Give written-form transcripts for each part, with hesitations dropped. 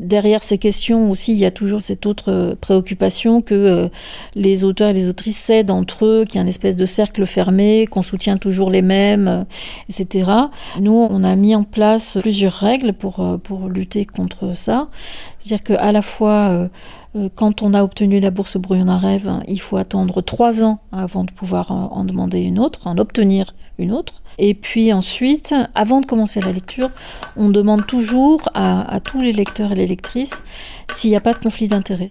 derrière ces questions aussi, il y a toujours cette autre préoccupation que les auteurs et les autrices s'aident entre eux, qu'il y a une espèce de cercle fermé, qu'on soutient toujours les mêmes, etc. Nous, on a mis en place plusieurs règles pour lutter contre ça. C'est-à-dire qu'à la fois, quand on a obtenu la bourse Brouillon d'un rêve, il faut attendre 3 ans avant de pouvoir en demander une autre, en obtenir une autre. Et puis ensuite, avant de commencer la lecture, on demande toujours à tous les lecteurs et les lectrices s'il n'y a pas de conflit d'intérêts.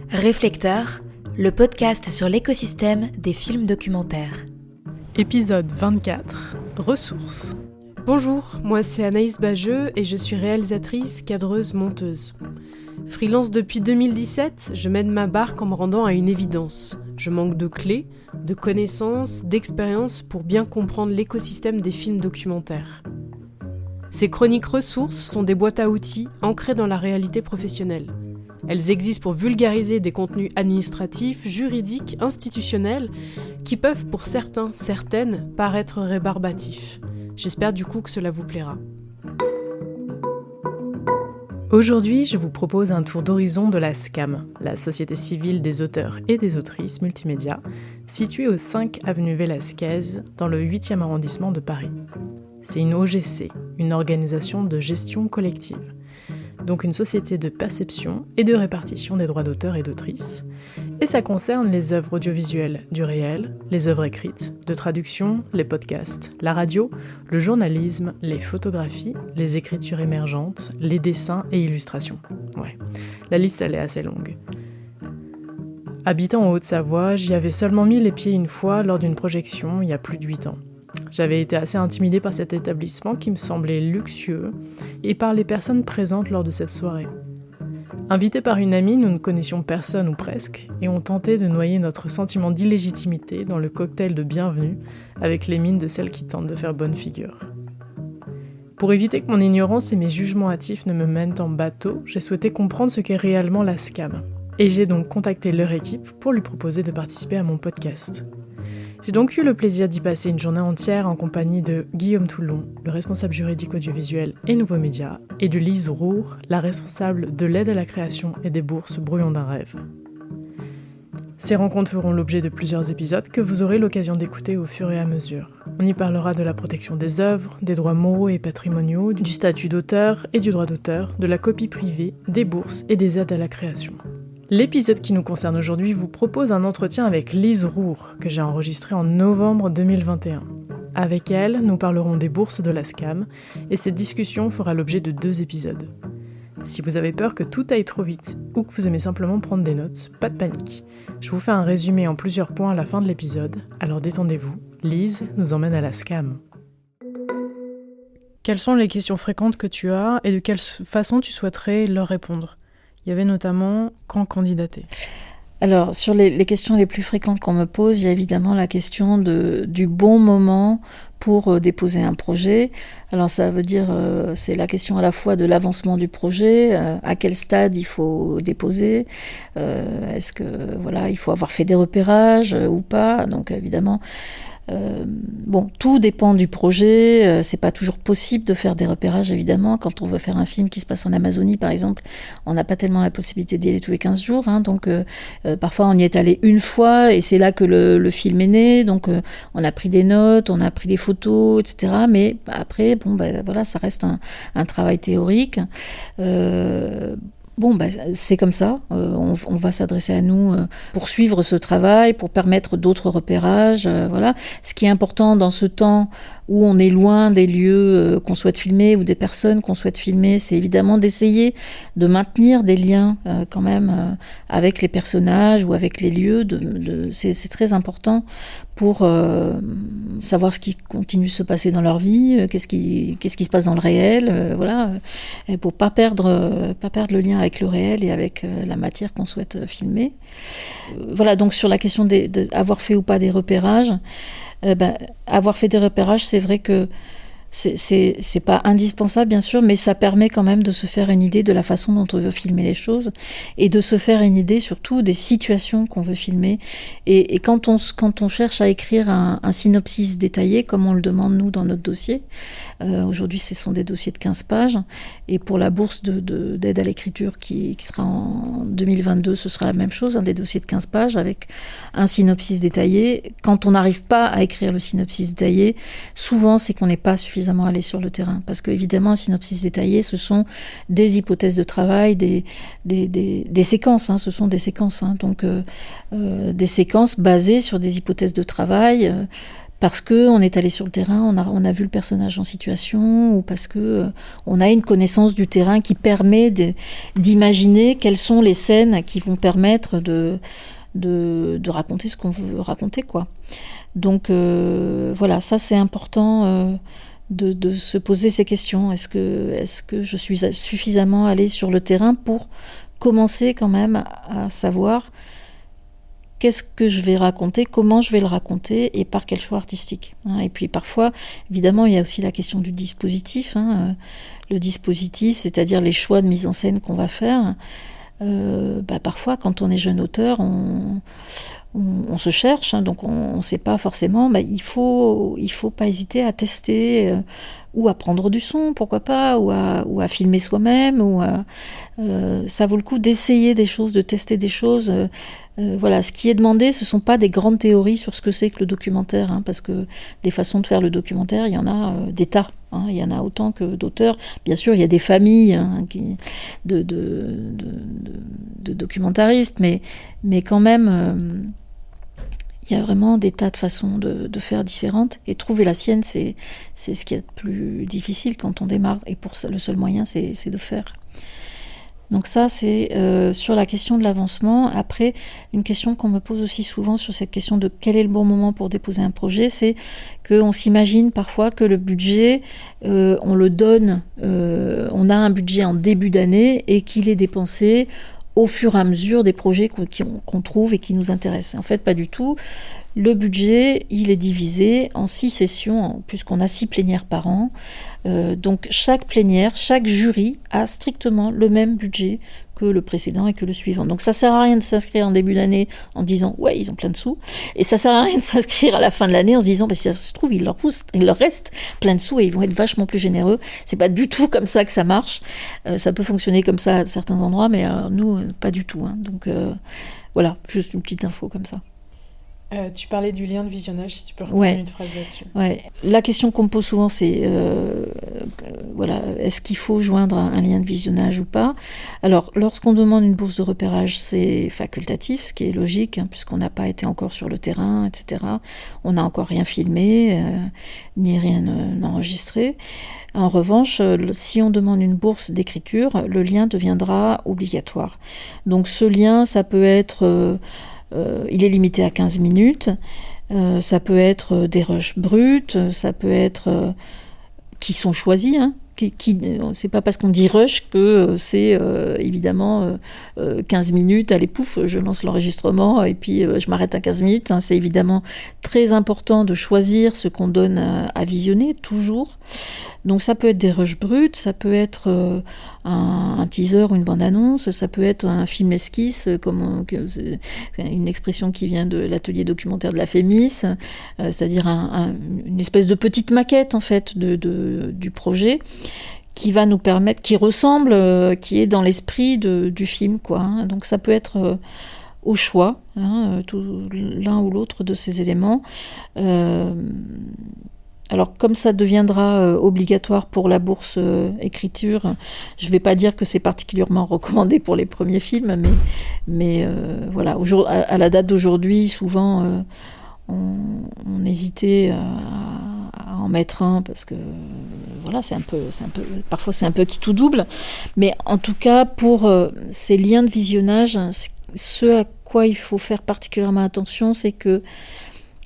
Réflecteur, le podcast sur l'écosystème des films documentaires. Épisode 24, ressources. Bonjour, moi c'est Anaïs Bajeux et je suis réalisatrice, cadreuse, monteuse. Freelance depuis 2017, je mène ma barque en me rendant à une évidence. Je manque de clés, de connaissances, d'expériences pour bien comprendre l'écosystème des films documentaires. Ces chroniques ressources sont des boîtes à outils ancrées dans la réalité professionnelle. Elles existent pour vulgariser des contenus administratifs, juridiques, institutionnels, qui peuvent pour certains, certaines, paraître rébarbatifs. J'espère du coup que cela vous plaira. Aujourd'hui, je vous propose un tour d'horizon de la SCAM, la Société civile des auteurs et des autrices multimédia, située au 5 avenue Vélasquez, dans le 8e arrondissement de Paris. C'est une OGC, une organisation de gestion collective, donc une société de perception et de répartition des droits d'auteur et d'autrices, et ça concerne les œuvres audiovisuelles du réel, les œuvres écrites, de traduction, les podcasts, la radio, le journalisme, les photographies, les écritures émergentes, les dessins et illustrations. Ouais, la liste elle est assez longue. Habitant en Haute-Savoie, j'y avais seulement mis les pieds une fois lors d'une projection il y a plus de 8 ans. J'avais été assez intimidée par cet établissement qui me semblait luxueux et par les personnes présentes lors de cette soirée. Invités par une amie, nous ne connaissions personne ou presque, et on tentait de noyer notre sentiment d'illégitimité dans le cocktail de bienvenue avec les mines de celles qui tentent de faire bonne figure. Pour éviter que mon ignorance et mes jugements hâtifs ne me mènent en bateau, j'ai souhaité comprendre ce qu'est réellement la SCAM, et j'ai donc contacté leur équipe pour lui proposer de participer à mon podcast. J'ai donc eu le plaisir d'y passer une journée entière en compagnie de Guillaume Toulon, le responsable juridique audiovisuel et nouveaux médias, et de Lise Roure, la responsable de l'aide à la création et des bourses Brouillon d'un rêve. Ces rencontres feront l'objet de plusieurs épisodes que vous aurez l'occasion d'écouter au fur et à mesure. On y parlera de la protection des œuvres, des droits moraux et patrimoniaux, du statut d'auteur et du droit d'auteur, de la copie privée, des bourses et des aides à la création. L'épisode qui nous concerne aujourd'hui vous propose un entretien avec Lise Roure, que j'ai enregistré en novembre 2021. Avec elle, nous parlerons des bourses de la SCAM, et cette discussion fera l'objet de 2 épisodes. Si vous avez peur que tout aille trop vite, ou que vous aimez simplement prendre des notes, pas de panique. Je vous fais un résumé en plusieurs points à la fin de l'épisode, alors détendez-vous. Lise nous emmène à la SCAM. Quelles sont les questions fréquentes que tu as, et de quelle façon tu souhaiterais leur répondre ? Il y avait notamment quand candidater. Alors, sur les questions les plus fréquentes qu'on me pose, il y a évidemment la question du bon moment pour déposer un projet. Alors, ça veut dire, c'est la question à la fois de l'avancement du projet, à quel stade il faut déposer, est-ce que, voilà, il faut avoir fait des repérages ou pas. Donc, évidemment, tout dépend du projet. C'est pas toujours possible de faire des repérages, évidemment. Quand on veut faire un film qui se passe en Amazonie, par exemple, on n'a pas tellement la possibilité d'y aller tous les 15 jours. Donc, parfois, on y est allé une fois et c'est là que le film est né. Donc, on a pris des notes, on a pris des photos, etc. Mais après, voilà, ça reste un travail théorique. C'est comme ça, on va s'adresser à nous pour suivre ce travail, pour permettre d'autres repérages, voilà. Ce qui est important dans ce temps où on est loin des lieux qu'on souhaite filmer ou des personnes qu'on souhaite filmer, c'est évidemment d'essayer de maintenir des liens quand même avec les personnages ou avec les lieux. C'est très important pour savoir ce qui continue de se passer dans leur vie, qu'est-ce qui se passe dans le réel, voilà, et pour pas perdre le lien avec le réel et avec la matière qu'on souhaite filmer. Voilà, donc sur la question d'avoir fait ou pas des repérages, avoir fait des repérages, c'est vrai que c'est pas indispensable, bien sûr, mais ça permet quand même de se faire une idée de la façon dont on veut filmer les choses et de se faire une idée surtout des situations qu'on veut filmer. Et quand on cherche à écrire un synopsis détaillé, comme on le demande nous dans notre dossier, aujourd'hui ce sont des dossiers de 15 pages, et pour la bourse d'aide à l'écriture qui sera en 2022, ce sera la même chose, des dossiers de 15 pages avec un synopsis détaillé. Quand on n'arrive pas à écrire le synopsis détaillé, souvent c'est qu'on n'est pas suffisamment allé sur le terrain, parce qu'évidemment un synopsis détaillé, ce sont des hypothèses de travail, des séquences, ce sont des séquences, donc des séquences basées sur des hypothèses de travail, parce qu'on est allé sur le terrain, on a vu le personnage en situation, ou parce qu'on a une connaissance du terrain qui permet d'imaginer quelles sont les scènes qui vont permettre de raconter ce qu'on veut raconter, quoi. Donc voilà, ça c'est important de se poser ces questions. Est-ce que je suis suffisamment allée sur le terrain pour commencer quand même à savoir qu'est-ce que je vais raconter, comment je vais le raconter et par quel choix artistique. Et puis parfois, évidemment, il y a aussi la question du dispositif. Le dispositif, c'est-à-dire les choix de mise en scène qu'on va faire. Parfois, quand on est jeune auteur, on se cherche, donc on ne sait pas forcément. Il faut pas hésiter à tester ou à prendre du son, pourquoi pas, ou à filmer soi-même, ça vaut le coup d'essayer des choses, de tester des choses. Voilà, ce qui est demandé, ce ne sont pas des grandes théories sur ce que c'est que le documentaire, parce que des façons de faire le documentaire, il y en a des tas. Il y en a autant que d'auteurs. Bien sûr, il y a des familles de documentaristes, mais quand même, il y a vraiment des tas de façons de faire différentes. Et trouver la sienne, c'est ce qui est le plus difficile quand on démarre. Et pour ça, le seul moyen, c'est de faire. Donc ça, c'est sur la question de l'avancement. Après, une question qu'on me pose aussi souvent sur cette question de quel est le bon moment pour déposer un projet, c'est qu'on s'imagine parfois que le budget, on le donne, on a un budget en début d'année et qu'il est dépensé au fur et à mesure des projets qu'on trouve et qui nous intéressent. En fait, pas du tout. Le budget, il est divisé en 6 sessions, puisqu'on a 6 plénières par an. Donc chaque plénière, chaque jury a strictement le même budget que le précédent et que le suivant. Donc ça sert à rien de s'inscrire en début d'année en disant « ouais, ils ont plein de sous ». Et ça sert à rien de s'inscrire à la fin de l'année en se disant « si ça se trouve, il leur reste plein de sous et ils vont être vachement plus généreux ». C'est pas du tout comme ça que ça marche. Ça peut fonctionner comme ça à certains endroits, mais nous, pas du tout. Donc voilà, juste une petite info comme ça. Tu parlais du lien de visionnage, si tu peux reprendre une phrase là-dessus. Ouais. La question qu'on me pose souvent, c'est est-ce qu'il faut joindre un lien de visionnage ou pas ? Alors, lorsqu'on demande une bourse de repérage, c'est facultatif, ce qui est logique, puisqu'on n'a pas été encore sur le terrain, etc. On n'a encore rien filmé, ni rien enregistré. En revanche, si on demande une bourse d'écriture, le lien deviendra obligatoire. Donc ce lien, ça peut être... il est limité à 15 minutes, ça peut être des rushs bruts, ça peut être qui sont choisis, c'est pas parce qu'on dit rush que c'est évidemment 15 minutes, allez pouf, je lance l'enregistrement et puis je m'arrête à 15 minutes. C'est évidemment très important de choisir ce qu'on donne à visionner, toujours. Donc ça peut être des rushs bruts, ça peut être un teaser ou une bande-annonce, ça peut être un film esquisse, c'est une expression qui vient de l'atelier documentaire de la Fémis, c'est-à-dire une espèce de petite maquette en fait du projet qui va nous permettre, qui ressemble, qui est dans l'esprit du film, quoi. Donc ça peut être au choix, l'un ou l'autre de ces éléments. Alors, comme ça deviendra obligatoire pour la bourse écriture, je ne vais pas dire que c'est particulièrement recommandé pour les premiers films, mais voilà, à la date d'aujourd'hui, souvent, on hésitait à en mettre un, parce que voilà, parfois c'est un peu qui tout double. Mais en tout cas, pour ces liens de visionnage, ce à quoi il faut faire particulièrement attention, c'est que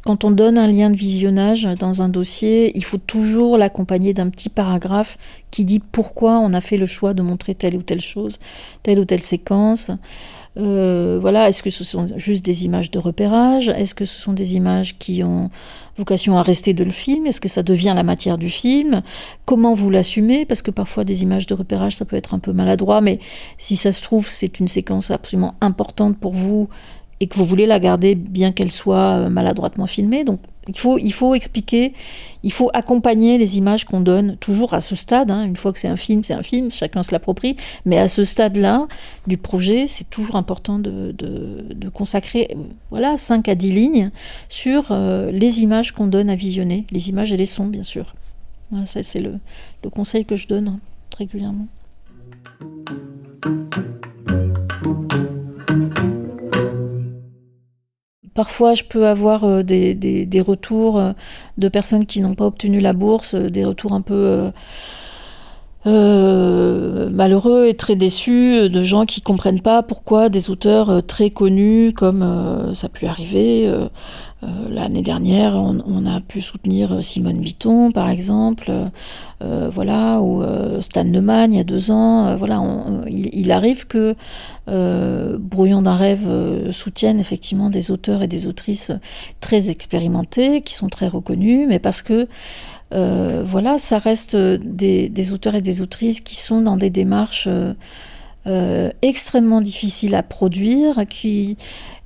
quand on donne un lien de visionnage dans un dossier, il faut toujours l'accompagner d'un petit paragraphe qui dit pourquoi on a fait le choix de montrer telle ou telle chose, telle ou telle séquence. Voilà, est-ce que ce sont juste des images de repérage? Est-ce que ce sont des images qui ont vocation à rester de le film? Est-ce que ça devient la matière du film? Comment vous l'assumez? Parce que parfois des images de repérage, ça peut être un peu maladroit, mais si ça se trouve, c'est une séquence absolument importante pour vous et que vous voulez la garder bien qu'elle soit maladroitement filmée. Donc il faut expliquer, il faut accompagner les images qu'on donne toujours à ce stade. Une fois que c'est un film, chacun se l'approprie. Mais à ce stade-là du projet, c'est toujours important de consacrer 5 à 10 lignes sur les images qu'on donne à visionner, les images et les sons, bien sûr. Voilà, ça, c'est le conseil que je donne régulièrement. Parfois, je peux avoir des retours de personnes qui n'ont pas obtenu la bourse, des retours un peu malheureux et très déçus, de gens qui comprennent pas pourquoi des auteurs très connus, comme ça a pu arriver. L'année dernière, on a pu soutenir Simone Bitton, par exemple, ou Stan Neumann, il y a 2 ans. Il arrive que Brouillon d'un rêve soutienne effectivement des auteurs et des autrices très expérimentés, qui sont très reconnus, mais parce que ça reste des auteurs et des autrices qui sont dans des démarches extrêmement difficiles à produire, qui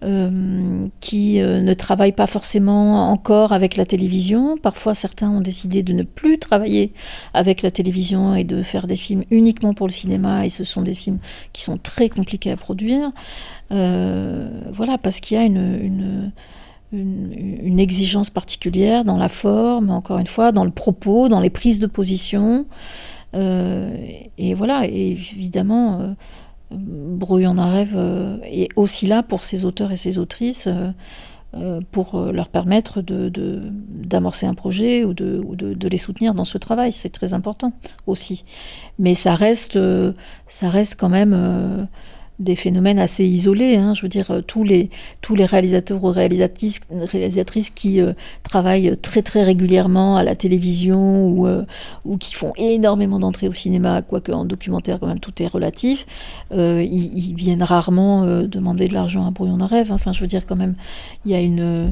ne travaillent pas forcément encore avec la télévision. Parfois, certains ont décidé de ne plus travailler avec la télévision et de faire des films uniquement pour le cinéma, et ce sont des films qui sont très compliqués à produire. Parce qu'il y a une exigence particulière dans la forme, encore une fois, dans le propos, dans les prises de position. Et évidemment, Brouillon d'un rêve est aussi là pour ces auteurs et ces autrices, pour leur permettre d'amorcer un projet ou de les soutenir dans ce travail. C'est très important aussi. Mais ça reste quand même des phénomènes assez isolés. Je veux dire, tous les réalisateurs ou réalisatrices qui travaillent très très régulièrement à la télévision ou qui font énormément d'entrées au cinéma, quoique en documentaire quand même tout est relatif, ils viennent rarement demander de l'argent à Brouillon d'un rêve. Enfin, je veux dire, quand même, il y a une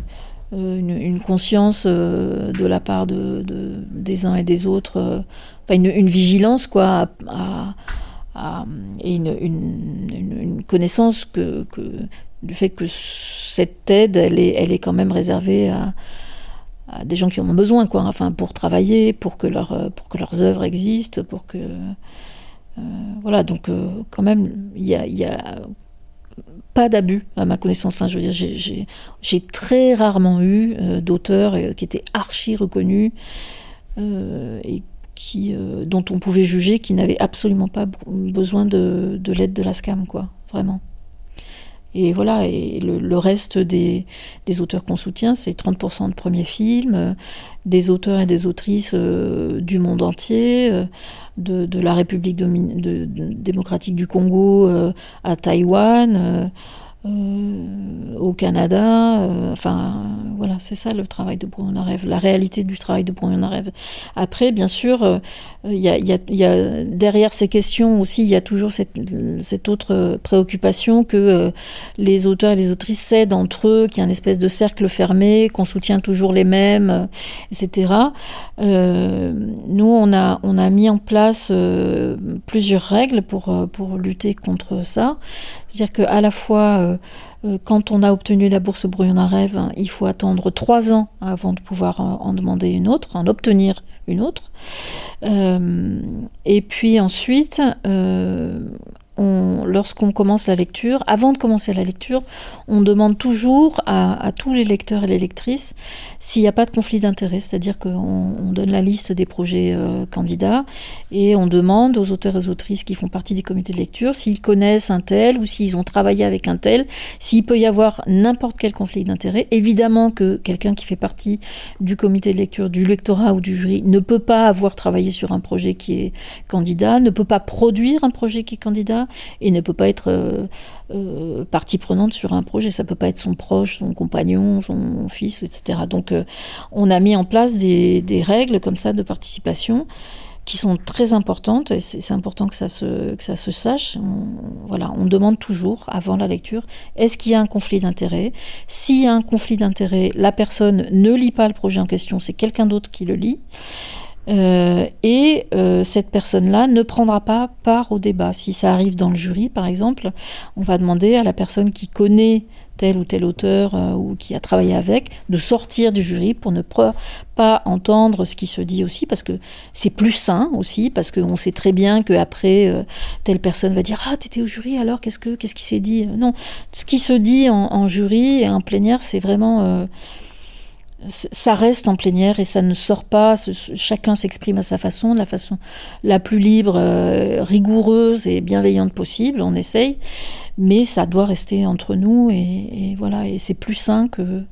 conscience de la part des uns et des autres, une vigilance quoi et une connaissance du fait que cette aide, elle est quand même réservée à des gens qui en ont besoin, quoi. Enfin, pour travailler, pour que leurs œuvres existent, pour que donc quand même il y a pas d'abus à ma connaissance. Enfin, je veux dire, j'ai très rarement eu d'auteurs qui étaient archi reconnus et dont on pouvait juger qu'ils n'avaient absolument pas besoin de l'aide de la SCAM, quoi, vraiment. Et voilà, et le reste des auteurs qu'on soutient, c'est 30% de premiers films, des auteurs et des autrices du monde entier, de la République démocratique du Congo à Taïwan, au Canada, c'est ça le travail de Brouillon d'un rêve, la réalité du travail de Brouillon d'un rêve. Après, bien sûr, il y a derrière ces questions aussi, il y a toujours cette autre préoccupation que les auteurs et les autrices cèdent entre eux, qu'il y a une espèce de cercle fermé, qu'on soutient toujours les mêmes, etc. Nous, on a mis en place plusieurs règles pour lutter contre ça. C'est-à-dire qu'à la fois, quand on a obtenu la bourse Brouillon d'un rêve, il faut attendre 3 ans avant de pouvoir en demander une autre, en obtenir une autre. Et puis ensuite, lorsqu'on commence la lecture, avant de commencer la lecture, on demande toujours à tous les lecteurs et les lectrices s'il n'y a pas de conflit d'intérêt, c'est-à-dire qu'on donne la liste des projets candidats et on demande aux auteurs et aux autrices qui font partie des comités de lecture s'ils connaissent un tel ou s'ils ont travaillé avec un tel, s'il peut y avoir n'importe quel conflit d'intérêt. Évidemment que quelqu'un qui fait partie du comité de lecture, du lectorat ou du jury ne peut pas avoir travaillé sur un projet qui est candidat, ne peut pas produire un projet qui est candidat, et ne peut pas être partie prenante sur un projet. Ça peut pas être son proche, son compagnon, son fils, etc. Donc on a mis en place des règles comme ça de participation qui sont très importantes, et c'est important que ça se sache. On demande toujours, avant la lecture, est-ce qu'il y a un conflit d'intérêt ? S'il y a un conflit d'intérêt, la personne ne lit pas le projet en question, c'est quelqu'un d'autre qui le lit. Cette personne-là ne prendra pas part au débat. Si ça arrive dans le jury, par exemple, on va demander à la personne qui connaît tel ou tel auteur ou qui a travaillé avec, de sortir du jury pour ne pas entendre ce qui se dit aussi, parce que c'est plus sain aussi, parce qu'on sait très bien qu'après, telle personne va dire « Ah, t'étais au jury, alors qu'est-ce qui s'est dit ?» Non, ce qui se dit en jury et en plénière, c'est vraiment... ça reste en plénière et ça ne sort pas, chacun s'exprime à sa façon, de la façon la plus libre, rigoureuse et bienveillante possible, on essaye, mais ça doit rester entre nous et voilà, et c'est plus sain que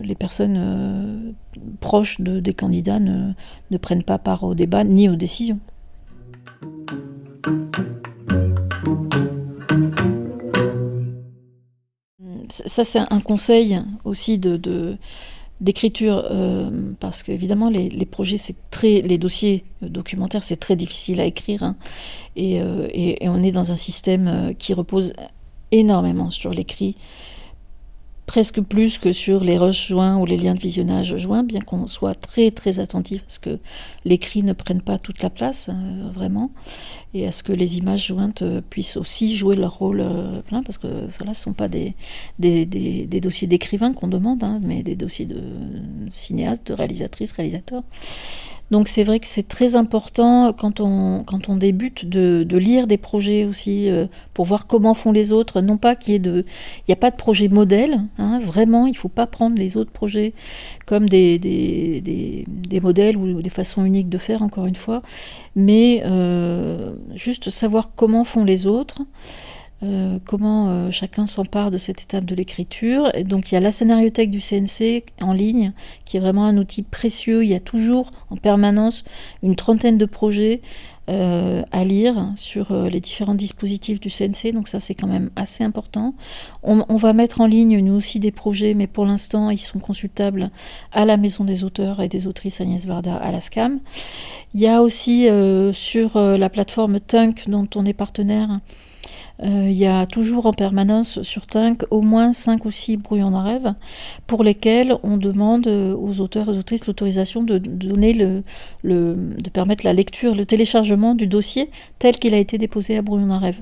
les personnes proches des candidats ne prennent pas part au débat ni aux décisions. Ça, c'est un conseil aussi d'écriture, parce qu'évidemment, les projets, les dossiers documentaires, c'est très difficile à écrire, hein, et on est dans un système qui repose énormément sur l'écrit, presque plus que sur les rushs joints ou les liens de visionnage joints, bien qu'on soit très très attentif à ce que l'écrit ne prenne pas toute la place, vraiment, et à ce que les images jointes puissent aussi jouer leur rôle plein, parce que cela, ce ne sont pas des dossiers d'écrivains qu'on demande, hein, mais des dossiers de cinéastes, de réalisatrices, réalisateurs. Donc c'est vrai que c'est très important quand on débute de lire des projets aussi pour voir comment font les autres, non pas il n'y a pas de projet modèle, hein, vraiment il ne faut pas prendre les autres projets comme des modèles ou des façons uniques de faire, encore une fois, mais juste savoir comment font les autres. Comment chacun s'empare de cette étape de l'écriture. Et donc il y a la scénariothèque du CNC en ligne, qui est vraiment un outil précieux. Il y a toujours en permanence une 30aine de projets à lire sur les différents dispositifs du CNC, donc ça c'est quand même assez important. On va mettre en ligne nous aussi des projets, mais pour l'instant ils sont consultables à la Maison des auteurs et des autrices Agnès Varda à la SCAM. Il y a aussi sur la plateforme Tunk, dont on est partenaire, il y a toujours en permanence sur Tunk au moins 5 ou 6 brouillons d'un rêve pour lesquels on demande aux auteurs et aux autrices l'autorisation de donner de permettre la lecture, le téléchargement du dossier tel qu'il a été déposé à brouillon d'un rêve.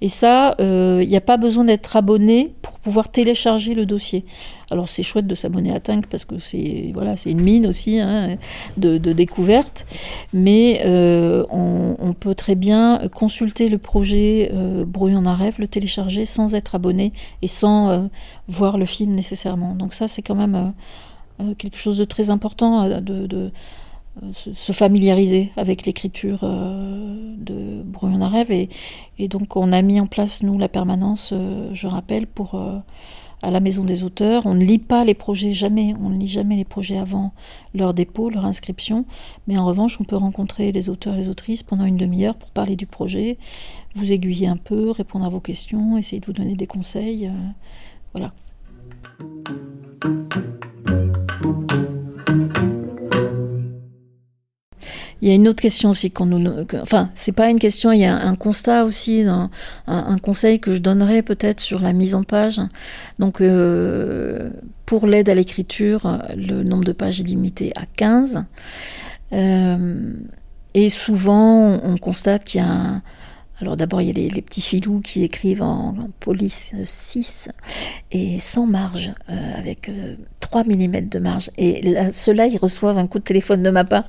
Et ça, il n'y a pas besoin d'être abonné pour pouvoir télécharger le dossier. Alors c'est chouette de s'abonner à Tunk parce que c'est une mine aussi, hein, de découverte, mais on peut très bien consulter le projet brouillon d'un rêve, le télécharger sans être abonné et sans voir le film nécessairement. Donc ça c'est quand même quelque chose de très important, de se familiariser avec l'écriture de brouillon d'un rêve, et donc on a mis en place nous la permanence, je rappelle, pour à la Maison des auteurs. On ne lit pas les projets, on ne lit jamais les projets avant leur dépôt, leur inscription, mais en revanche on peut rencontrer les auteurs et les autrices pendant une demi-heure pour parler du projet, vous aiguiller un peu, répondre à vos questions, essayer de vous donner des conseils, voilà. Il y a une autre question aussi c'est pas une question, il y a un constat aussi, un conseil que je donnerais peut-être sur la mise en page. Donc pour l'aide à l'écriture, le nombre de pages est limité à 15. Et souvent on constate qu'il y a alors d'abord il y a les petits filous qui écrivent en police 6 et sans marge, avec 3 mm de marge. Et là, ceux-là, ils reçoivent un coup de téléphone de ma part.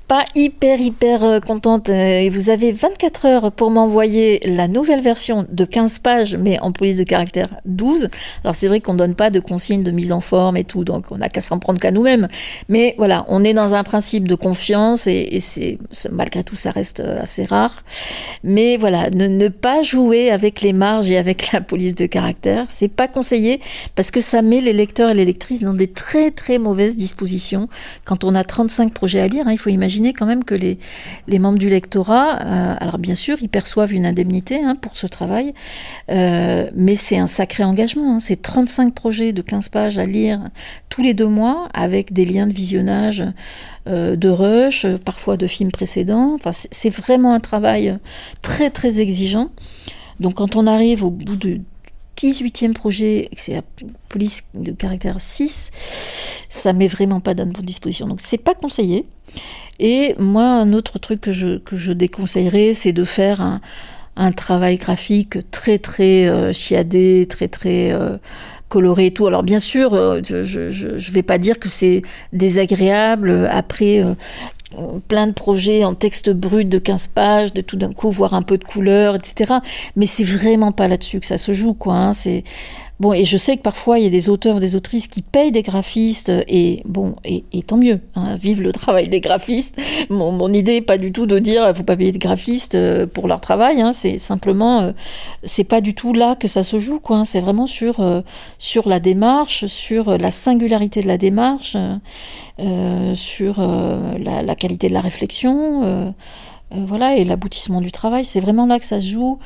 Pas hyper contente. Et vous avez 24 heures pour m'envoyer la nouvelle version de 15 pages, mais en police de caractère 12. Alors c'est vrai qu'on ne donne pas de consignes de mise en forme et tout, donc on n'a qu'à s'en prendre qu'à nous-mêmes. Mais voilà, on est dans un principe de confiance et malgré tout, ça reste assez rare. Mais voilà, ne pas jouer avec les marges et avec la police de caractère, c'est pas conseillé parce que ça met les lecteurs et les lectrices dans des très très mauvaises dispositions. Quand on a 35 projets à lire, hein, il faut imaginer imaginer quand même que les membres du lectorat, alors bien sûr, ils perçoivent une indemnité pour ce travail, mais c'est un sacré engagement. C'est 35 projets de 15 pages à lire tous les 2 mois, avec des liens de visionnage de rush, parfois de films précédents. Enfin, c'est vraiment un travail très très exigeant. Donc quand on arrive au bout du 18e projet, et que c'est la police de caractère 6, ça met vraiment pas à bonne disposition. Donc c'est pas conseillé. Et moi, un autre truc que je déconseillerais, c'est de faire un travail graphique très très chiadé, très très coloré et tout. Alors bien sûr, je vais pas dire que c'est désagréable après plein de projets en texte brut de 15 pages, de tout d'un coup voir un peu de couleur, etc. Mais c'est vraiment pas là-dessus que ça se joue, quoi. C'est bon, et je sais que parfois il y a des auteurs ou des autrices qui payent des graphistes, et tant mieux. Vive le travail des graphistes. Mon idée n'est pas du tout de dire faut pas payer de graphistes pour leur travail. C'est simplement, c'est pas du tout là que ça se joue, quoi. C'est vraiment sur la démarche, sur la singularité de la démarche. Sur la qualité de la réflexion, voilà, et l'aboutissement du travail. C'est vraiment là que ça se joue,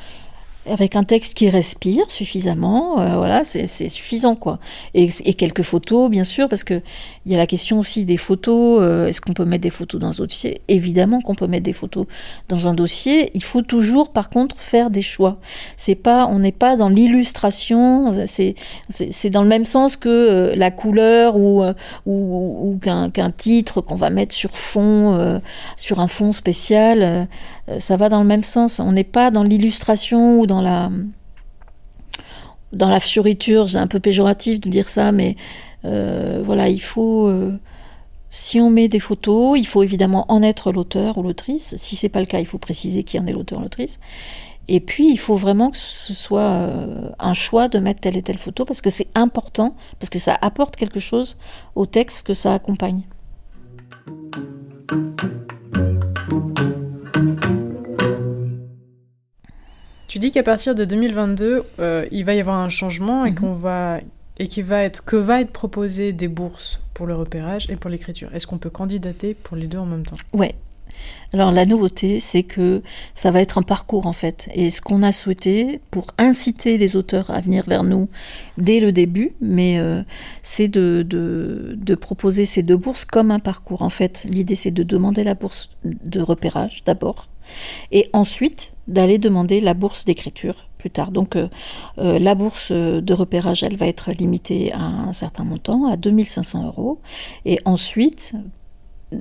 avec un texte qui respire suffisamment, voilà, c'est suffisant, quoi. Et quelques photos, bien sûr, parce que il y a la question aussi des photos. Est-ce qu'on peut mettre des photos dans un dossier ? Évidemment qu'on peut mettre des photos dans un dossier. Il faut toujours, par contre, faire des choix. On n'est pas dans l'illustration. C'est dans le même sens que la couleur ou qu'un titre qu'on va mettre sur un fond spécial. Ça va dans le même sens. On n'est pas dans l'illustration ou dans la fioriture. C'est un peu péjoratif de dire ça, mais voilà, il faut, si on met des photos, il faut évidemment en être l'auteur ou l'autrice. Si c'est pas le cas, il faut préciser qui en est l'auteur ou l'autrice. Et puis, il faut vraiment que ce soit un choix de mettre telle et telle photo, parce que c'est important, parce que ça apporte quelque chose au texte que ça accompagne. Tu dis qu'à partir de 2022, il va y avoir un changement et que va être proposé des bourses pour le repérage et pour l'écriture. Est-ce qu'on peut candidater pour les deux en même temps ? Ouais. Alors la nouveauté, c'est que ça va être un parcours, en fait. Et ce qu'on a souhaité, pour inciter les auteurs à venir vers nous dès le début, c'est de proposer ces 2 bourses comme un parcours. En fait, l'idée, c'est de demander la bourse de repérage d'abord, et ensuite d'aller demander la bourse d'écriture plus tard. Donc la bourse de repérage, elle va être limitée à un certain montant, à 2 500 €. Et ensuite,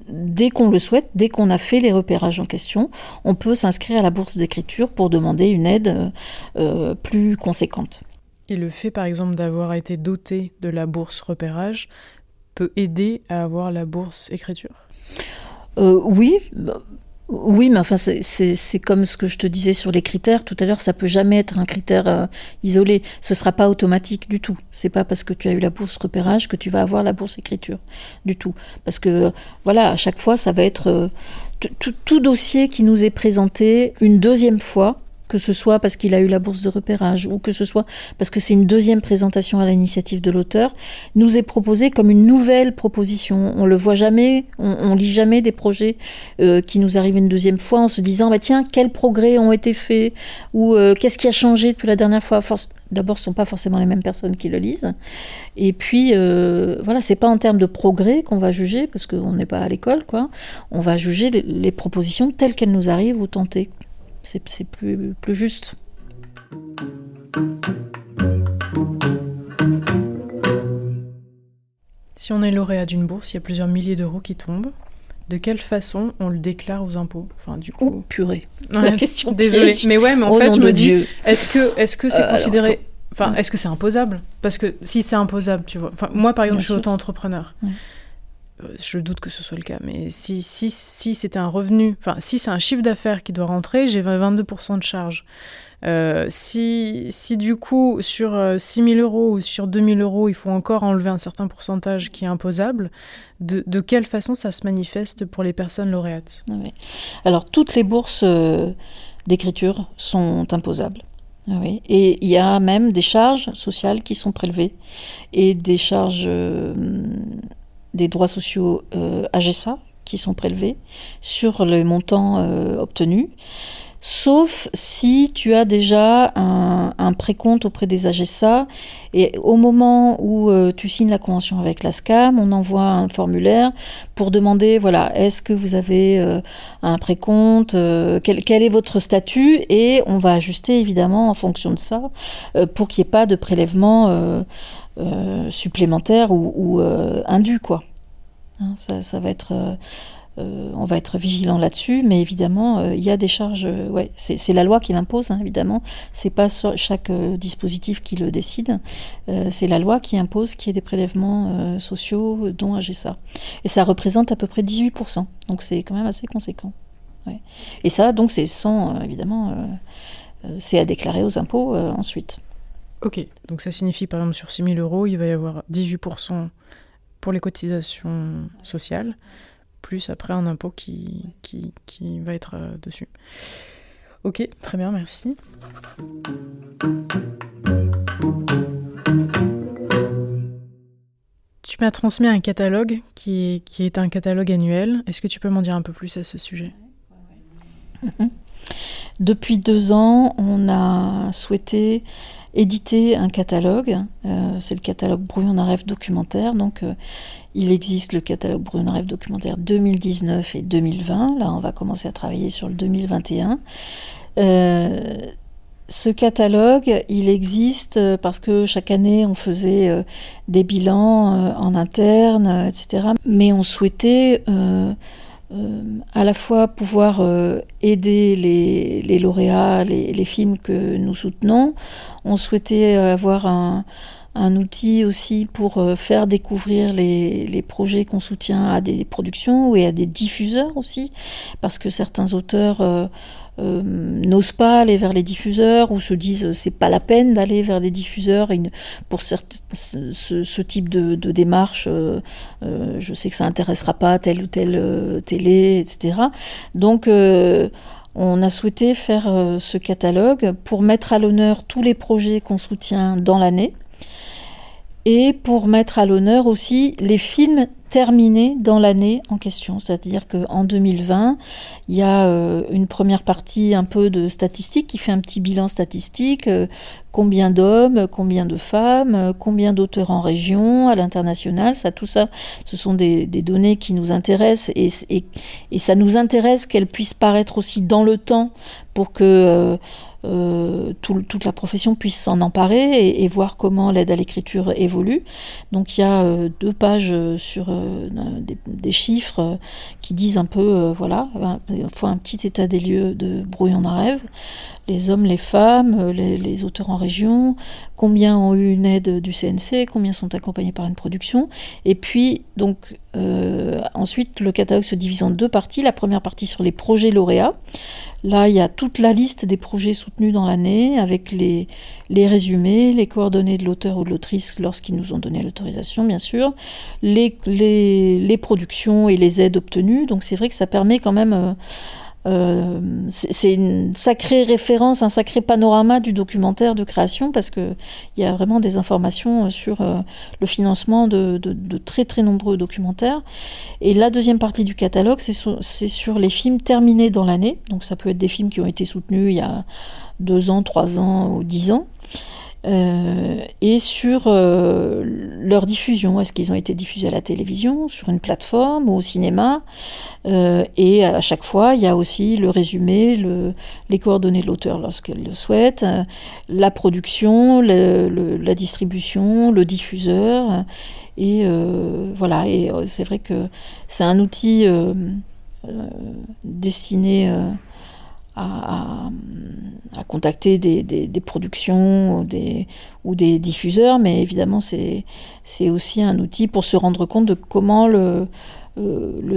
dès qu'on le souhaite, dès qu'on a fait les repérages en question, on peut s'inscrire à la bourse d'écriture pour demander une aide plus conséquente. Et le fait, par exemple, d'avoir été doté de la bourse repérage peut aider à avoir la bourse écriture ? Oui, mais enfin, c'est comme ce que je te disais sur les critères tout à l'heure, ça peut jamais être un critère isolé. Ce sera pas automatique du tout. C'est pas parce que tu as eu la bourse repérage que tu vas avoir la bourse écriture du tout. Parce que, voilà, à chaque fois, ça va être tout dossier qui nous est présenté une deuxième fois, que ce soit parce qu'il a eu la bourse de repérage ou que ce soit parce que c'est une deuxième présentation à l'initiative de l'auteur, nous est proposé comme une nouvelle proposition. On le voit jamais, on lit jamais des projets qui nous arrivent une deuxième fois en se disant tiens, quels progrès ont été faits, ou qu'est-ce qui a changé depuis la dernière fois. D'abord, ce sont pas forcément les mêmes personnes qui le lisent. Et puis, voilà, c'est pas en termes de progrès qu'on va juger, parce qu'on n'est pas à l'école, quoi. On va juger les propositions telles qu'elles nous arrivent ou tentées. C'est plus juste. Si on est lauréat d'une bourse, il y a plusieurs milliers d'euros qui tombent. De quelle façon on le déclare aux impôts ? Enfin, du coup... Oh, purée. Ouais, la question désolée. piège. Mais ouais, mais en fait, je me dis, Dieu. est-ce que c'est considéré... Enfin, est-ce que c'est imposable ? Parce que si c'est imposable, tu vois... Enfin, moi, par exemple, je suis auto-entrepreneur. Ouais. Je doute que ce soit le cas, mais si c'était un revenu, enfin si c'est un chiffre d'affaires qui doit rentrer, j'ai 22% de charge. Si du coup sur 6 000 € ou sur 2 000 €, il faut encore enlever un certain pourcentage qui est imposable, de quelle façon ça se manifeste pour les personnes lauréates ? Oui. Alors toutes les bourses d'écriture sont imposables. Oui. Et il y a même des charges sociales qui sont prélevées et des charges... des droits sociaux AGESA, qui sont prélevés sur le montant obtenu. Sauf si tu as déjà un précompte auprès des AGSA et au moment où tu signes la convention avec la SCAM, on envoie un formulaire pour demander, voilà, est-ce que vous avez un précompte, quel est votre statut, et on va ajuster évidemment en fonction de ça pour qu'il n'y ait pas de prélèvement supplémentaire ou indu, quoi. Hein, ça va être... on va être vigilant là-dessus, mais évidemment, il y a des charges. Ouais, c'est la loi qui l'impose, hein, évidemment. C'est pas chaque dispositif qui le décide. C'est la loi qui impose qu'il y ait des prélèvements sociaux, dont AGSA. Et ça représente à peu près 18%. Donc c'est quand même assez conséquent. Ouais. Et ça, donc, c'est sans, évidemment, c'est à déclarer aux impôts ensuite. Ok, donc ça signifie par exemple sur 6 000 €, il va y avoir 18% pour les cotisations sociales, plus après un impôt qui va être dessus. Ok, très bien, merci. Tu m'as transmis un catalogue qui est un catalogue annuel. Est-ce que tu peux m'en dire un peu plus à ce sujet ? Depuis 2 ans, on a souhaité éditer un catalogue. C'est le catalogue Brouillon d'un rêve documentaire. Donc, il existe le catalogue Brouillon d'un rêve documentaire 2019 et 2020. Là, on va commencer à travailler sur le 2021. Ce catalogue, il existe parce que chaque année, on faisait des bilans en interne, etc. Mais on souhaitait à la fois pouvoir aider les lauréats, les films que nous soutenons. On souhaitait avoir un outil aussi pour faire découvrir les projets qu'on soutient à des productions et à des diffuseurs aussi, parce que certains auteurs n'osent pas aller vers les diffuseurs ou se disent c'est pas la peine d'aller vers des diffuseurs pour ce type de démarche. Je sais que ça intéressera pas telle ou telle télé, etc. Donc on a souhaité faire ce catalogue pour mettre à l'honneur tous les projets qu'on soutient dans l'année et pour mettre à l'honneur aussi les films terminés dans l'année en question. C'est-à-dire qu'en 2020, il y a une première partie un peu de statistiques qui fait un petit bilan statistique. Combien d'hommes, combien de femmes, combien d'auteurs en région, à l'international. Tout ça, ce sont des données qui nous intéressent et ça nous intéresse qu'elles puissent paraître aussi dans le temps pour que toute la profession puisse s'en emparer et voir comment l'aide à l'écriture évolue. Donc il y a 2 pages sur des chiffres qui disent un peu, voilà, il faut un petit état des lieux de Brouillon d'un rêve. Les hommes, les femmes, les auteurs en région, combien ont eu une aide du CNC, combien sont accompagnés par une production. Et puis, donc, ensuite, le catalogue se divise en 2 parties. La première partie sur les projets lauréats. Là, il y a toute la liste des projets soutenus dans l'année, avec les résumés, les coordonnées de l'auteur ou de l'autrice lorsqu'ils nous ont donné l'autorisation, bien sûr, les productions et les aides obtenues. Donc c'est vrai que ça permet quand même... c'est une sacrée référence, un sacré panorama du documentaire de création, parce qu'il y a vraiment des informations sur le financement de très très nombreux documentaires. Et la deuxième partie du catalogue, c'est sur les films terminés dans l'année. Donc ça peut être des films qui ont été soutenus il y a 2 ans, 3 ans ou 10 ans. Et sur leur diffusion. Est-ce qu'ils ont été diffusés à la télévision, sur une plateforme ou au cinéma? Et à chaque fois, il y a aussi le résumé, les coordonnées de l'auteur lorsqu'elle le souhaite, la production, la distribution, le diffuseur. Et voilà, et c'est vrai que c'est un outil destiné à contacter des productions ou des diffuseurs, mais évidemment c'est aussi un outil pour se rendre compte de comment le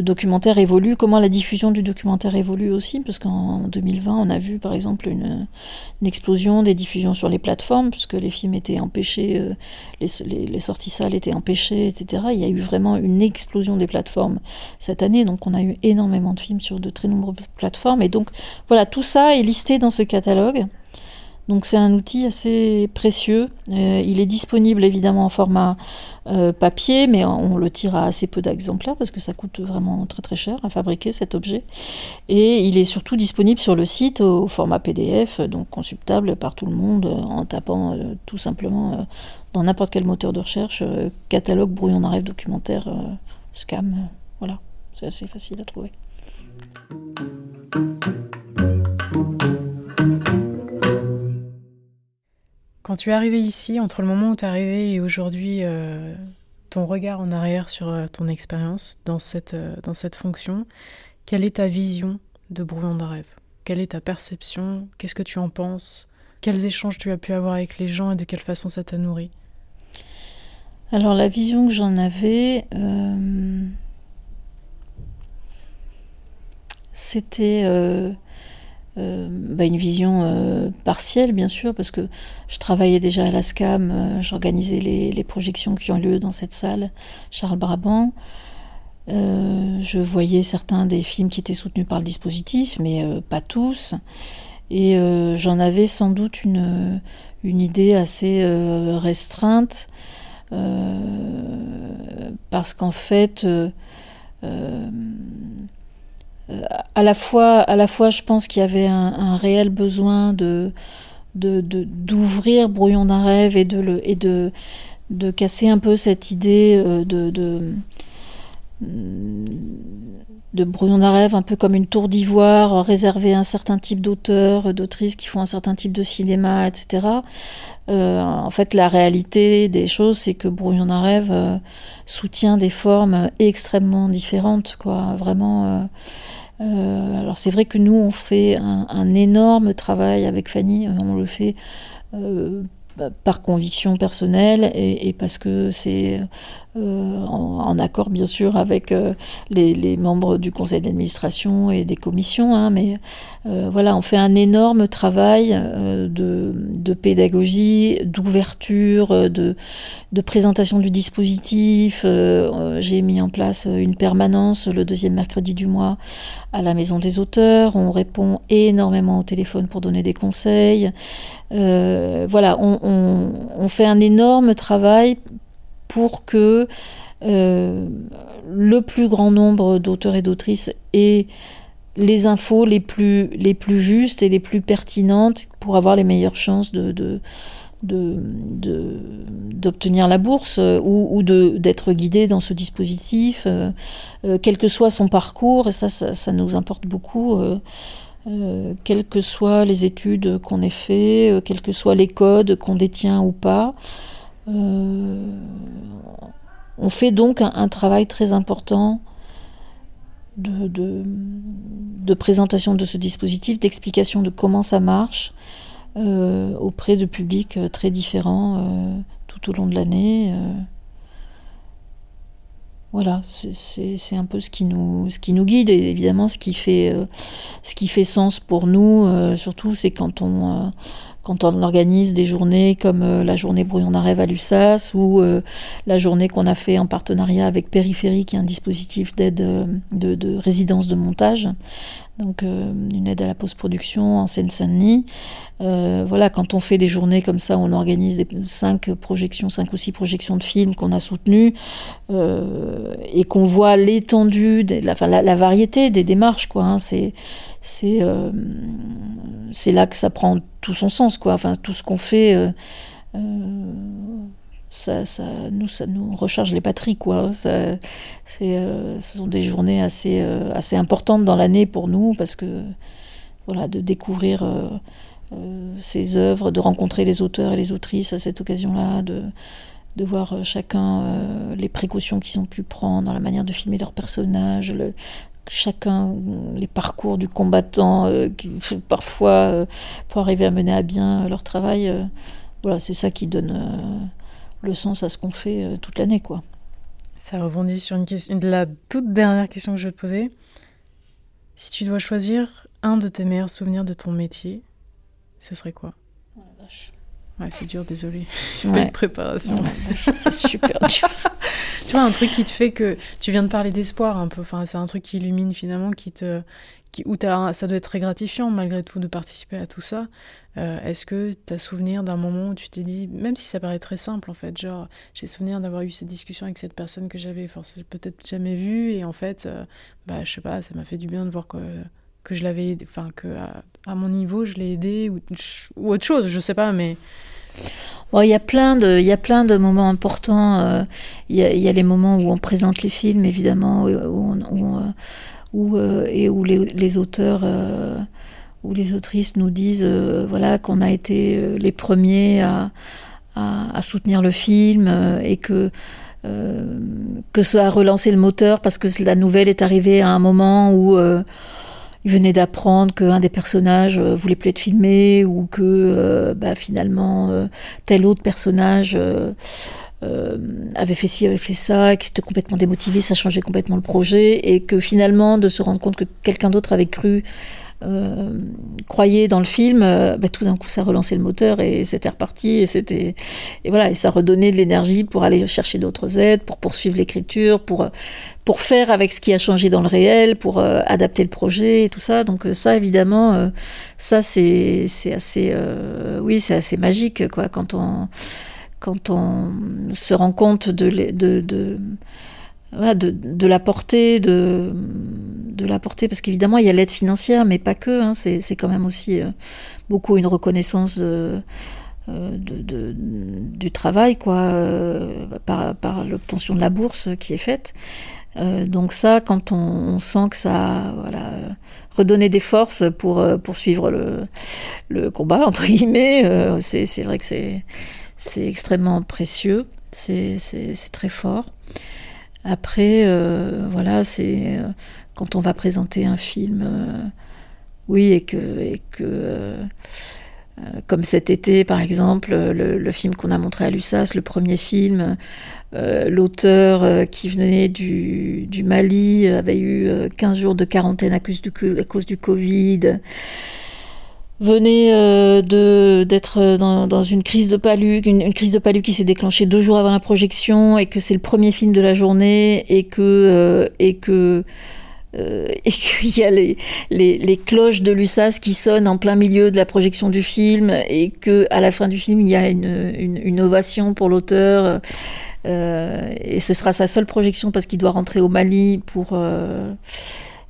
documentaire évolue, comment la diffusion du documentaire évolue aussi, parce qu'en 2020 on a vu par exemple une explosion des diffusions sur les plateformes, puisque les films étaient empêchés, les sorties salles étaient empêchées, etc. Il y a eu vraiment une explosion des plateformes cette année, donc on a eu énormément de films sur de très nombreuses plateformes, et donc voilà, tout ça est listé dans ce catalogue. Donc c'est un outil assez précieux. Il est disponible évidemment en format papier, mais on le tire à assez peu d'exemplaires parce que ça coûte vraiment très très cher à fabriquer cet objet. Et il est surtout disponible sur le site au format PDF, donc consultable par tout le monde en tapant tout simplement dans n'importe quel moteur de recherche, catalogue brouillon d'un rêve documentaire, SCAM, voilà, c'est assez facile à trouver. Quand tu es arrivé ici, entre le moment où tu es arrivé et aujourd'hui, ton regard en arrière sur ton expérience dans cette fonction, quelle est ta vision de Brouillon d'un rêve ? Quelle est ta perception ? Qu'est-ce que tu en penses ? Quels échanges tu as pu avoir avec les gens et de quelle façon ça t'a nourri ? Alors la vision que j'en avais, c'était une vision partielle bien sûr, parce que je travaillais déjà à la SCAM, j'organisais les projections qui ont lieu dans cette salle Charles Brabant. Je voyais certains des films qui étaient soutenus par le dispositif, mais pas tous. Et j'en avais sans doute une idée assez restreinte, parce qu'en fait, à la fois, je pense qu'il y avait un réel besoin d'ouvrir Brouillon d'un rêve et de casser un peu cette idée de Brouillon d'un rêve, un peu comme une tour d'ivoire réservée à un certain type d'auteurs, d'autrices qui font un certain type de cinéma, etc. En fait, la réalité des choses, c'est que Brouillon d'un rêve soutient des formes extrêmement différentes, quoi. Vraiment. Alors c'est vrai que nous, on fait un énorme travail avec Fanny. On le fait par conviction personnelle et parce que c'est en accord bien sûr avec les membres du conseil d'administration et des commissions, hein, mais voilà, on fait un énorme travail de pédagogie, d'ouverture, de présentation du dispositif. J'ai mis en place une permanence le 2e mercredi du mois à la Maison des auteurs. On répond énormément au téléphone pour donner des conseils. Voilà, on fait un énorme travail pour que le plus grand nombre d'auteurs et d'autrices aient les infos les plus justes et les plus pertinentes pour avoir les meilleures chances d'obtenir la bourse ou d'être guidé dans ce dispositif, quel que soit son parcours, et ça nous importe beaucoup. Quelles que soient les études qu'on ait fait, quels que soient les codes qu'on détient ou pas. On fait donc un travail très important de présentation de ce dispositif, d'explication de comment ça marche auprès de publics très différents tout au long de l'année. Voilà, c'est un peu ce qui nous guide, et évidemment ce qui fait sens pour nous, surtout c'est quand on organise des journées comme la journée Brouillon d'un rêve à l'USAS ou la journée qu'on a fait en partenariat avec Périphérie, qui est un dispositif d'aide de résidence de montage, donc une aide à la post-production en Seine-Saint-Denis. Voilà, quand on fait des journées comme ça, on organise 5 ou 6 projections de films qu'on a soutenues et qu'on voit l'étendue, la variété des démarches, quoi, hein, c'est là que ça prend tout son sens, quoi. Enfin, tout ce qu'on fait, ça nous recharge les batteries, quoi. Ce sont des journées assez importantes dans l'année pour nous, parce que voilà, de découvrir ces œuvres, de rencontrer les auteurs et les autrices à cette occasion-là, de voir chacun les précautions qu'ils ont pu prendre dans la manière de filmer leurs personnages, chacun les parcours du combattant parfois pour arriver à mener à bien leur travail. Voilà, c'est ça qui donne le sens à ce qu'on fait toute l'année, quoi. Ça rebondit sur la toute dernière question que je vais te poser. Si tu dois choisir un de tes meilleurs souvenirs de ton métier, ce serait quoi ? Oh la vache. Ouais, c'est dur, désolé. J'ai pas eu de préparation. Oh la vache, c'est super dur. Tu vois, un truc qui te fait que... Tu viens de parler d'espoir un peu. Enfin, c'est un truc qui illumine finalement, qui où ça doit être très gratifiant malgré tout de participer à tout ça. Est-ce que tu as souvenir d'un moment où tu t'es dit, même si ça paraît très simple en fait, genre j'ai souvenir d'avoir eu cette discussion avec cette personne que j'avais peut-être jamais vue, et en fait, je sais pas, ça m'a fait du bien de voir que je l'avais aidé, enfin que à mon niveau je l'ai aidé, ou autre chose, je sais pas, mais... Bon, il y a plein de moments importants. Il y a les moments où on présente les films, évidemment, où les auteurs ou les autrices nous disent qu'on a été les premiers à soutenir le film, et que ça a relancé le moteur parce que la nouvelle est arrivée à un moment où il venait d'apprendre qu'un des personnages voulait plus être filmé, ou que finalement tel autre personnage avait fait ci, avait fait ça, qui était complètement démotivé, ça changeait complètement le projet, et que finalement de se rendre compte que quelqu'un d'autre avait croyait dans le film, tout d'un coup ça relançait le moteur et c'était reparti, et ça redonnait de l'énergie pour aller chercher d'autres aides, pour poursuivre l'écriture, pour faire avec ce qui a changé dans le réel, pour adapter le projet et tout ça. Donc ça évidemment, ça c'est assez c'est assez magique quoi, quand on se rend compte de la portée de la portée, parce qu'évidemment il y a l'aide financière, mais pas que, hein, c'est quand même aussi beaucoup une reconnaissance du travail quoi, par l'obtention de la bourse qui est faite. Donc ça, quand on sent que ça redonner des forces pour poursuivre le combat entre guillemets, c'est vrai que c'est extrêmement précieux, c'est très fort. Après, c'est quand on va présenter un film, et que comme cet été, par exemple, le film qu'on a montré à l'USAS, le premier film, l'auteur qui venait du Mali avait eu 15 jours de quarantaine à cause du Covid. Venait d'être dans une crise de palu, une crise de palu qui s'est déclenchée 2 jours avant la projection, et que c'est le premier film de la journée, et qu'il y a les cloches de l'USAS qui sonnent en plein milieu de la projection du film, et que à la fin du film il y a une ovation pour l'auteur, et ce sera sa seule projection parce qu'il doit rentrer au Mali pour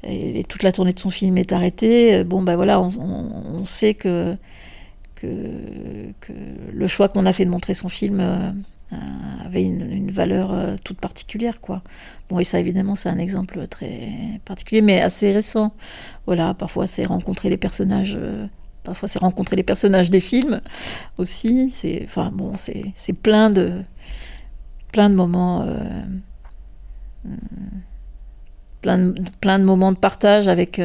et toute la tournée de son film est arrêtée. On sait que le choix qu'on a fait de montrer son film avait une valeur toute particulière, quoi. Et ça, évidemment, c'est un exemple très particulier, mais assez récent. Parfois, c'est rencontrer les personnages. Parfois, c'est rencontrer les personnages des films aussi. C'est plein de moments. Plein de moments de partage avec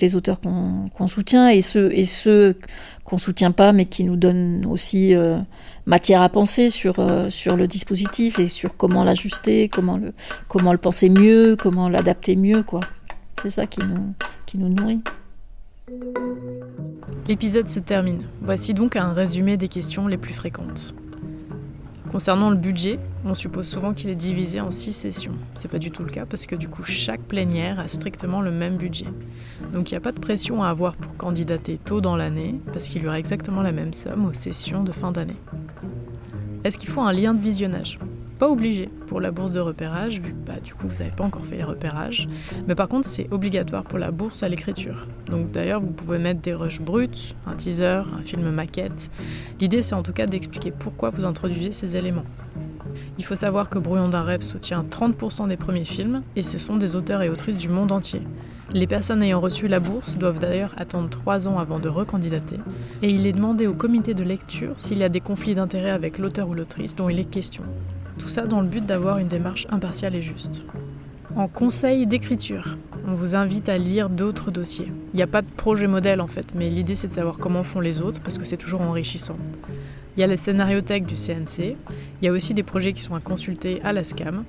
les auteurs qu'on soutient, et ceux qu'on soutient pas, mais qui nous donnent aussi matière à penser sur le dispositif, et sur comment l'ajuster, comment le penser mieux, comment l'adapter mieux, quoi. C'est ça qui nous nourrit. L'épisode se termine. Voici donc un résumé des questions les plus fréquentes. Concernant le budget, on suppose souvent qu'il est divisé en 6 sessions. C'est pas du tout le cas, parce que du coup, chaque plénière a strictement le même budget. Donc il n'y a pas de pression à avoir pour candidater tôt dans l'année, parce qu'il y aura exactement la même somme aux sessions de fin d'année. Est-ce qu'il faut un lien de visionnage ? Pas obligé pour la bourse de repérage, vu que du coup vous n'avez pas encore fait les repérages, mais par contre c'est obligatoire pour la bourse à l'écriture. Donc d'ailleurs vous pouvez mettre des rushs bruts, un teaser, un film maquette. L'idée c'est en tout cas d'expliquer pourquoi vous introduisez ces éléments. Il faut savoir que Brouillon d'un rêve soutient 30% des premiers films, et ce sont des auteurs et autrices du monde entier. Les personnes ayant reçu la bourse doivent d'ailleurs attendre 3 ans avant de recandidater, et il est demandé au comité de lecture s'il y a des conflits d'intérêts avec l'auteur ou l'autrice dont il est question. Tout ça dans le but d'avoir une démarche impartiale et juste. En conseil d'écriture, on vous invite à lire d'autres dossiers. Il n'y a pas de projet modèle en fait, mais l'idée c'est de savoir comment font les autres, parce que c'est toujours enrichissant. Il y a les scénariothèques du CNC, il y a aussi des projets qui sont à consulter à la SCAM,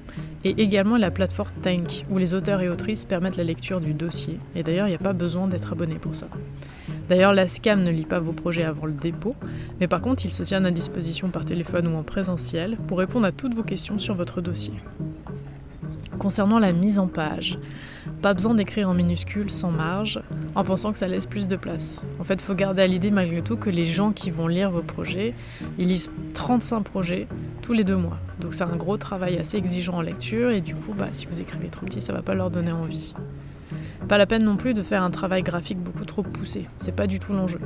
et également la plateforme Tank, où les auteurs et autrices permettent la lecture du dossier. Et d'ailleurs, il n'y a pas besoin d'être abonné pour ça. D'ailleurs, la SCAM ne lit pas vos projets avant le dépôt, mais par contre, ils se tiennent à disposition par téléphone ou en présentiel pour répondre à toutes vos questions sur votre dossier. Concernant la mise en page, pas besoin d'écrire en minuscules sans marge, en pensant que ça laisse plus de place. En fait, il faut garder à l'idée malgré tout que les gens qui vont lire vos projets, ils lisent 35 projets tous les 2 mois. Donc c'est un gros travail assez exigeant en lecture et du coup, si vous écrivez trop petit, ça va pas leur donner envie. Pas la peine non plus de faire un travail graphique beaucoup trop poussé, c'est pas du tout l'enjeu.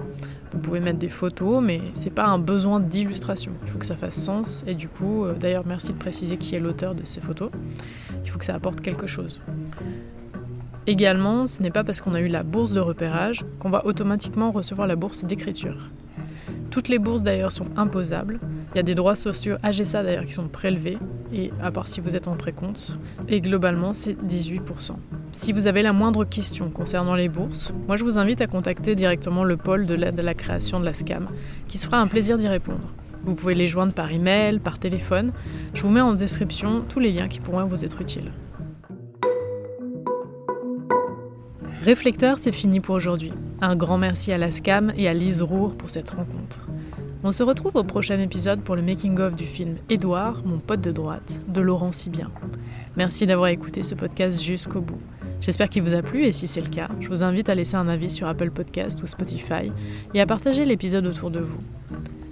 Vous pouvez mettre des photos, mais c'est pas un besoin d'illustration. Il faut que ça fasse sens et du coup, d'ailleurs merci de préciser qui est l'auteur de ces photos. Il faut que ça apporte quelque chose. Également, ce n'est pas parce qu'on a eu la bourse de repérage qu'on va automatiquement recevoir la bourse d'écriture. Toutes les bourses d'ailleurs sont imposables. Il y a des droits sociaux AGSA d'ailleurs qui sont prélevés, et à part si vous êtes en précompte, et globalement c'est 18%. Si vous avez la moindre question concernant les bourses, moi je vous invite à contacter directement le pôle de l'aide à la création de la SCAM, qui se fera un plaisir d'y répondre. Vous pouvez les joindre par email, par téléphone. Je vous mets en description tous les liens qui pourront vous être utiles. Réflecteur, c'est fini pour aujourd'hui. Un grand merci à la SCAM et à Lise Roure pour cette rencontre. On se retrouve au prochain épisode pour le making-of du film Édouard, mon pote de droite, de Laurent Sibien. Merci d'avoir écouté ce podcast jusqu'au bout. J'espère qu'il vous a plu et si c'est le cas, je vous invite à laisser un avis sur Apple Podcast ou Spotify et à partager l'épisode autour de vous.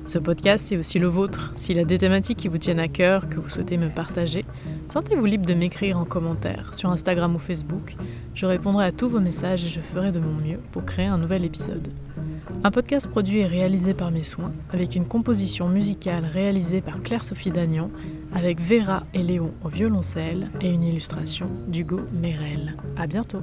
Ce podcast, c'est aussi le vôtre. S'il y a des thématiques qui vous tiennent à cœur, que vous souhaitez me partager, sentez-vous libre de m'écrire en commentaire sur Instagram ou Facebook. Je répondrai à tous vos messages et je ferai de mon mieux pour créer un nouvel épisode. Un podcast produit et réalisé par mes soins, avec une composition musicale réalisée par Claire-Sophie Dagnan, avec Vera et Léon au violoncelle et une illustration d'Hugo Merel. À bientôt!